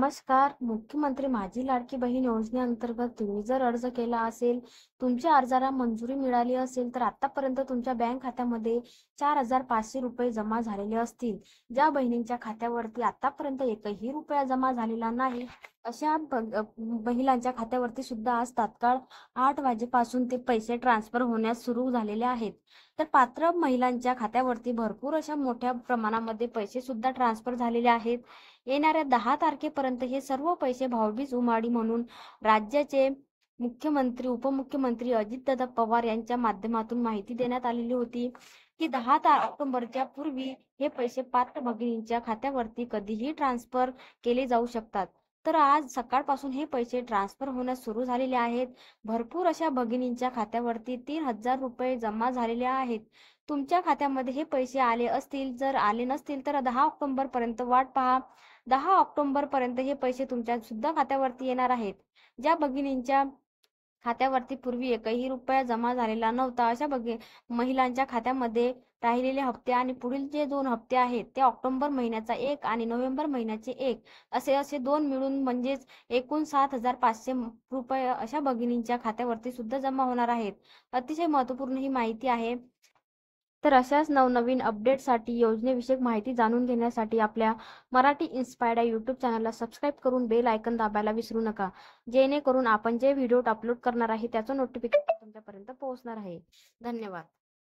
नमस्कार. मुख्यमंत्री माझी लाडकी बहीण योजनेअंतर्गत तुम्ही जर अर्ज केला असेल, तुमच्या अर्जाला मंजुरी मिळाली असेल, तर आतापर्यंत तुमच्या बँक खात्यामध्ये 4,500 रुपये जमा झालेले असतील. ज्या बहिणींच्या खात्यावरती आतापर्यंत एकही रुपया जमा झालेला नाही, अशा महिलांच्या खात्यावरती सुद्धा आज तात्काळ 8 वाजेपासून ते पैसे ट्रान्सफर होण्यास सुरू झालेले आहेत. तर पात्र महिलांच्या खात्यावरती भरपूर अशा मोठ्या प्रमाणामध्ये पैसे सुद्धा ट्रान्सफर झालेले आहेत. येणाऱ्या 10 तारखेपर्यंत हे सर्व पैसे भाऊबीज उमाडी म्हणून राज्याचे मुख्यमंत्री, उपमुख्यमंत्री अजितदादा पवार यांच्या माध्यमातून माहिती देण्यात आलेली होती की 10 ऑक्टोबरच्या पूर्वी हे पैसे पात्र भगिनींच्या खात्यावरती कधीही ट्रान्सफर केले जाऊ शकतात. तर आज सकाळपासून हे पैसे ट्रान्सफर होण्यास सुरू झालेले आहेत. भरपूर अशा भगिनींच्या खात्यावरती 3,000 रुपये जमा झालेले आहेत. तुमच्या खात्यामध्ये हे पैसे आले असतील, जर आले नसतील तर 10 ऑक्टोबर पर्यंत वाट पहा. 10 ऑक्टोबर पर्यंत हे पैसे तुमच्या सुद्धा खात्यावरती येणार आहेत. ज्या भगिनींच्या खात्यावरती पूर्वी एकही रुपया जमा झालेला नव्हता, अशा महिलांच्या खात्यामध्ये राहिलेले हप्ते आणि पुढील जे 2 हप्ते आहेत ते ऑक्टोबर महिन्याचा 1 आणि नोव्हेंबर महिन्याचे 1 असे 2 मिळून म्हणजेच एकूण 7,500 रुपये अशा भगिनींच्या खात्यावरती सुद्धा जमा होणार आहेत. अतिशय महत्त्वपूर्ण ही माहिती आहे. तर अशाच नवनवीन अपडेटसाठी, योजनेविषयक माहिती जाणून घेण्यासाठी आपल्या मराठी इन्स्पायर्ड या यूट्यूब चॅनलला सबस्क्राईब करून बेल आयकन दाबायला विसरू नका, जेणेकरून आपण जे व्हिडिओ अपलोड करणार आहे त्याचं नोटिफिकेशन तुमच्यापर्यंत पोहोचणार आहे. धन्यवाद.